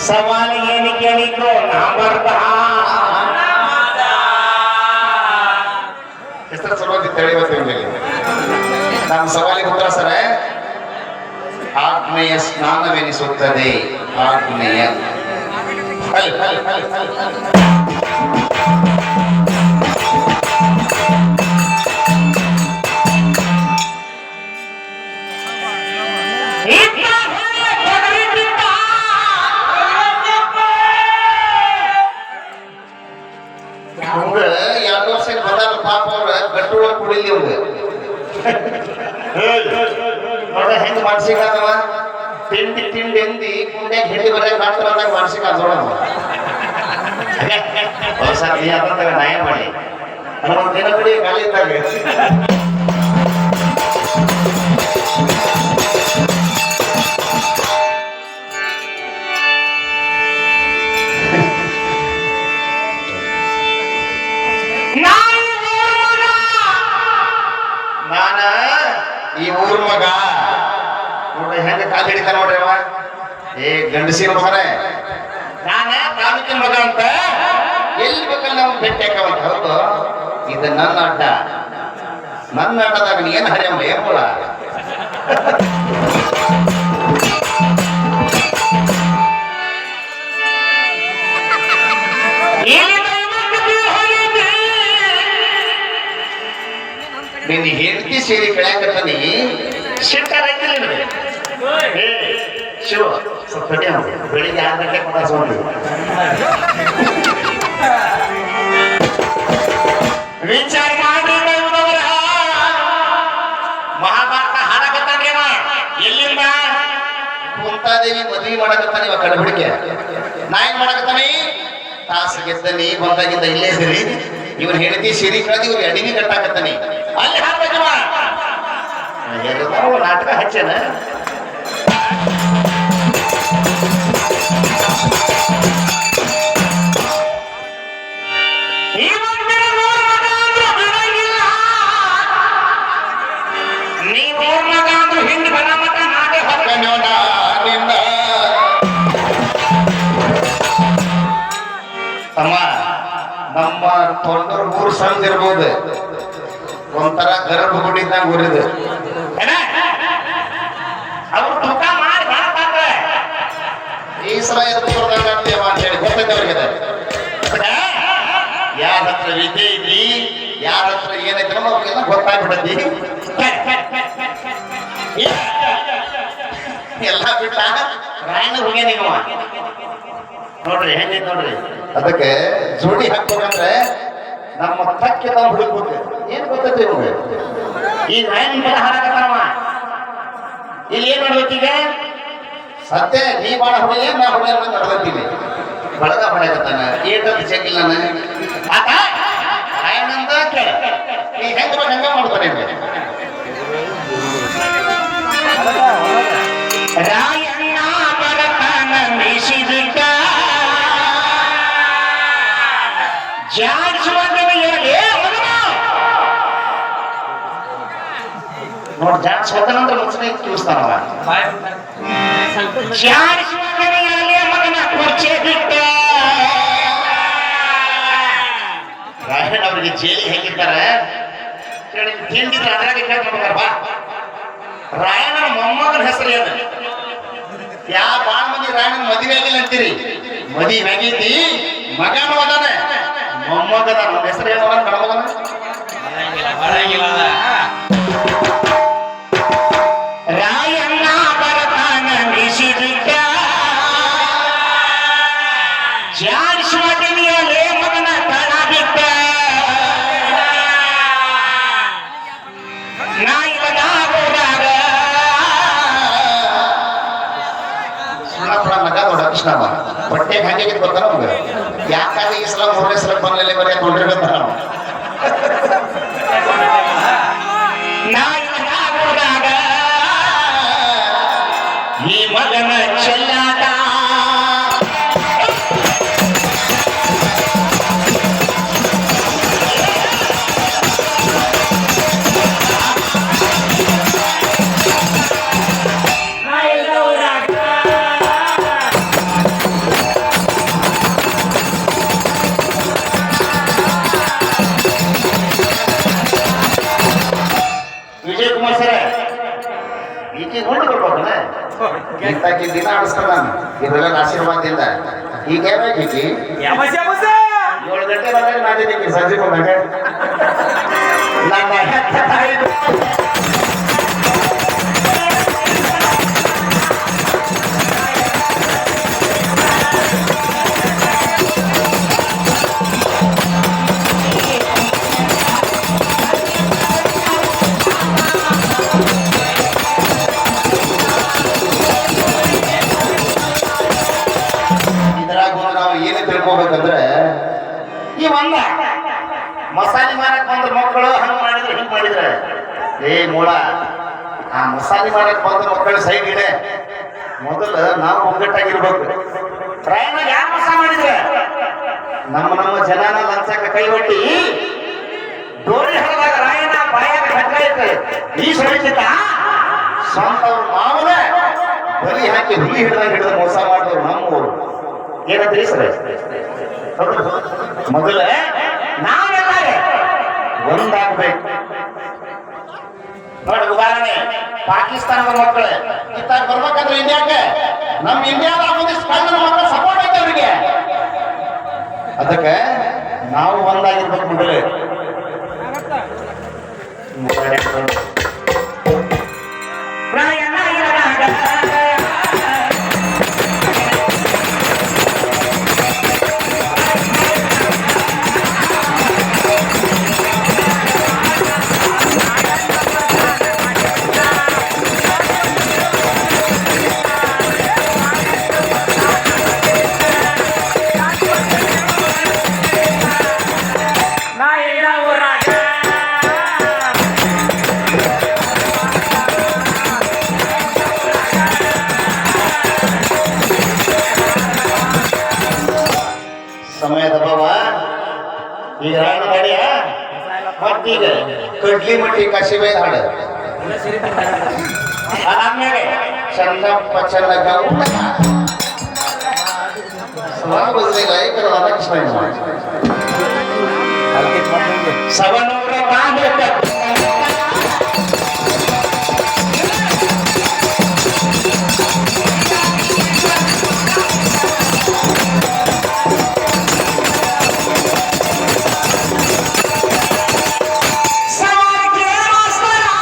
सवाल ये निकली को नामर्दा ಹೆಸರು ಸಲುವಾಗಿ ತಿಳಿಯುತ್ತೆ ನಮ್ಮ ಸವಾಲಿಗೆ ಉತ್ತರ ಸರ ಆಗ್ನೇಯ ಸ್ನಾನವೆನಿಸುತ್ತದೆ ಆಗ್ನೇಯ ಎರಡು ವರ್ಷ ಬಂದಾಗ ಪಾಪ ಅವ್ರ ಗಟ್ಟುಳ ಕುಡಿಲಿ ಅವ್ರು ನೋಡ ಹೆಂಗ್ ಮಾನಸಿಕ ಆದವ ತಿಂಡಿ ತಿಂಡಿ ಎಂದಿ ಕುಂಡ್ಯಾಗ ಹಿಂಡಿ ಬರ ಕಾಡ್ತಾರ ಮಾನಸಿಕ ಆದೋಣ ಹೊಸ ಅದಂತಾಗ ನ್ಯಾಯ ಮಾಡಿ ನಮ್ಮ ದಿನ ಬಿಡಿ ಖಾಲಿ ಇದ್ದಾಗ ನಾನ ಈ ಊರ್ ಮಗ ನೋಡ್ರಿ ಹೆಂಗ ಕಾಲ್ ಹಿಡಿತಾನ ನೋಡ್ರಿ ಅವ ಏ ಗಂಡಸಿನ ಮಗನೇ ನಾನ ತಾಲೂಕಿನ ಮಗ ಅಂತ ಎಲ್ಲಿ ಬೇಕಲ್ಲ ನಾವು ಭೇಟಿ ಹಾಕವಂತ ಹೌದು ಇದು ನನ್ನ ಅಡ್ಡ ನನ್ನ ಅಡ್ಡದಾಗ ನೀ ಏನ್ ಹರಿಯಮ್ಮ ಏನ್ಕೊಳ ನಿನ್ನ ಹೆಂಡತಿ ಸೇರಿ ಕಳ್ಯಾಕತ್ತಾನಿ ಶಿಟ್ಟಾರ ಶಿವ ಸ್ವಲ್ಪ ಬೆಳಿಗ್ಗೆ 6 ಗಂಟೆಗೆ ಕೊಡಿಸ್ಕೊಂಡು ವಿಚಾರ ಮಾಡಿ ಮಹಾಭಾರತ ಹಾಡಕತ್ತಾನ ಎಲ್ಲಿಂದ ಕುಂತಾದೇವಿ ಮದುವೆ ಮಾಡಕತ್ತಾನ ಇವ ಕಡಬಿಡಿಕೆ ನಾ ಏನ್ ಮಾಡಕತ್ತಾನಿ ತಾಸು ಗೆದ್ದನಿ ಬಂದಾಗಿಂದ ಇಲ್ಲೇ ಇದ್ದೀರಿ ಇವ್ರ ಹೆಂಡತಿ ಸಿರಿ ಕಳೆದು ಇವ್ರು ಅಡಿಗೆ ಕಟ್ಟಾಕತ್ತಾನಿ ಅಲ್ಲಿ ಹಾಕ್ಬೇಕವ ನಾಟಕ ಹಚ್ಚನ ತಮ್ಮ ನಮ್ಮ ತೊಂದೂರು ಊರು ಸಣ್ಣದಿರ್ಬೋದು ಒಂಥರ ಗರ್ಭ ಗುಡಿದಾಗ ಊರಿದು ಅವ್ರು ತೂಕ ಮಾಡಿ ಈ ಸಲ ಎತ್ತುದೇವ ಅಂತ ಹೇಳಿ ಗೊತ್ತೈತೆ ಅವ್ರಿಗೆ ಯಾರ ಹತ್ರ ವಿದ್ಯೆ ಐತಿ ಯಾರ ಹತ್ರ ಏನೈತಿ ಅವ್ರಿಗೆಲ್ಲ ಗೊತ್ತಾಗ್ಬಿಡತಿ ಎಲ್ಲ ಬಿಟ್ಟ ರಾಯಣ ಹೋಗ್ಯ ನೀವು ನೋಡ್ರಿ ಹೆಂಗೈತಿ ನೋಡ್ರಿ ಅದಕ್ಕೆ ಜೋಡಿ ಹಾಕ್ಬೇಕಂದ್ರೆ ನಮ್ಮ ತಕ್ಕೆ ನಾವು ಹುಡುಕ್ಬೇಕು ಏನ್ ಗೊತ್ತೈತಿ ನಿಮ್ಗೆ ಈ ರಾಯಣ ಹಾರಾಕತ್ತಾನವ ಇಲ್ಲಿ ಏನ್ ಮಾಡ್ಬೇಕೀಗ ಸದ್ಯ ನೀ ಬಾಳ ಹೊಡೆಯ ನಾ ಹೊಡೆಯ ನಡೆದೀವಿ ಬಳಗ ಹೊಡೆಯಕತ್ತಾನ ಏಟಲ್ಲಿ ಚೆಕ್ಕಿಲ್ಲ ನಾನು ಆತ ರಾಯಣ್ಣಂದ ಕೇಳ ನೀ ಹೆಂಗ ಹಂಗ ಮಾಡ್ತಾನೆ ರಾಯಣ್ಣ ಬರತಾನ ಮಿಸಿದಿಕ ನೋಡ್ ಜಾಡ್ಸ್ ಹೋದನಂದ್ರೆ ಮುಂಚೆ ತಿಳಿಸ್ತಾನವ ರಾಯಣ್ಣ ಅವ್ರಿಗೆ ಜೈಲಿ ಹೇಗಿದ್ದಾರೆ ತಿಂಡಿದ್ರೆ ಅದ್ರಾಗ ಕೇಳ್ಕೊಂಡ್ಬಾರ ಬಾ ರಾಯಣ್ಣನ ಮೊಮ್ಮಗನ ಹೆಸರು ಏನು ಯಾವ ಬಾಳ ಮಂದಿ ರಾಯಣ್ಣನ ಮದುವೆ ಆಗಿಲ್ಲ ಅಂತೀರಿ ಮದುವೆ ಆಗೈತಿ ಮಗನೂ ಅದಾನೆ ಮೊಮ್ಮಗದ ನಮ್ಮ ಹೆಸರು ಏನು ಕಡಮಗನ ರಾಯಣ್ಣ ಬರತಾನ ಮಿಸಿದಿದ್ದ ಜಾಡಿಸುವಲ್ಲಿ ಮಗನ ತಳ ಬಿಟ್ಟ ನಾ ಇವಾಗ ಊರಾಗ ಸುಳ್ಳಪುರ ಮಗ ದೊಡ್ಡ ಕೃಷ್ಣವ ಹೊಟ್ಟೆಗೆ ಹಾಗೆ ಬರ್ತಾನ ನಮ್ಗೆ ಯಾಕಾಗ ಈ ಸಲ 3ನೇ ಸಲ ಬಂದಲ್ಲಿ ಬರೀ ಕೊಂಡಿರ್ತಾನ ಈ ಮಗನ ಚೆಲ್ಲಾಟ ಇಂತಾಕಿ ದಿನ ಆಡಿಸ್ತಾನ ನಾನು ಇದ್ರೆಲ್ಲ ಆಶೀರ್ವಾದದಿಂದ ಈಗ ಏನಾಗೈತಿ ಯಮಸ ಯಮಸ 7 ಗಂಟೆ ಬಂದಾಗ ನಾನಿದ್ದೀನಿ ಸಂಜೆ ಬಂದಾಗ ನನ್ನ ಹೆತ್ತ ತಾಯಿದು ಇದ್ರಾಗ ನಾವು ಏನು ತಿಳ್ಕೊಬೇಕಂದ್ರೆ ಈ ಒಂದ ಮಸಾಲೆ ಮಾರಕ್ ಬಂದ ಮಕ್ಕಳು ಹಂಗ ಮಾಡಿದ್ರೆ ಹಿಂಗ್ ಮಾಡಿದ್ರೆ ಏ ಮೂಳ ಆ ಮಸಾಲೆ ಮಾರಕ್ ಬಂದ ಮಕ್ಕಳು ಸೈಡ್ ಇದೆ ಮೊದಲು ನಾವು ಒಗ್ಗಟ್ಟಾಗಿರ್ಬೇಕು ಪ್ರಯಾಣ ಯಾರು ಮೋಸ ಮಾಡಿದ್ರೆ ನಮ್ಮ ಜನನ ಲಂಚಕ್ಕ ಕೈ ಒಟ್ಟಿ ಡೋರಿ ಹರಿದಾಗ ರಾಯಣ ಬಾಯಾಗ ಕಟ್ಟಾಯ್ತು ಈ ಸೊಳಿತ ಸ್ವಂತ ಅವ್ರ ಮಾವನ ಬಲಿ ಹಾಕಿ ಹುಲಿ ಹಿಡಿದು ಮೋಸ ಮಾಡಿದ್ರು ನಮ್ಮೂರು ಏನಂದ್ರಿ ಸರ್ ಮೊದಲ ನಾವೆಲ್ಲ ಒಂದಾಗ್ಬೇಕು ನೋಡಿ ಉದಾಹರಣೆ ಪಾಕಿಸ್ತಾನದ ಮಕ್ಕಳು ಇತ್ತಾಗ ಬರ್ಬೇಕಂದ್ರೆ ಇಂಡಿಯಾಕ್ಕೆ ನಮ್ಮ ಇಂಡಿಯಾದ ಒಂದಿಷ್ಟು ಕನ್ನಡ ಮಕ್ಕಳು ಸಪೋರ್ಟ್ ಐತೆ ಅವರಿಗೆ ಅದಕ್ಕೆ ನಾವು ಒಂದಾಗಿರ್ಬೇಕು ಮೊದಲೇ ನಾ ಇಲ್ಲ ಊರಾಗ ಸಮಯದ ಅಭಾವ ಈಗ ರಾಯಣ ಗಾಡಿಯ ಮತ್ತೀಗ ಕಡ್ಲಿ ಮಟ್ಟಿ ಕಸಿಬೇದ ಹಾಡು ಆದ್ಮೇಲೆ ಚಂದಪ್ಪ ಚಂದ ಗೌಡ ಸಭಾಬದ್ಧಿ ಗಾಯಕರು ರಾಧಾಕೃಷ್ಣ ಸಭಾ ನೋಡ್ರೆ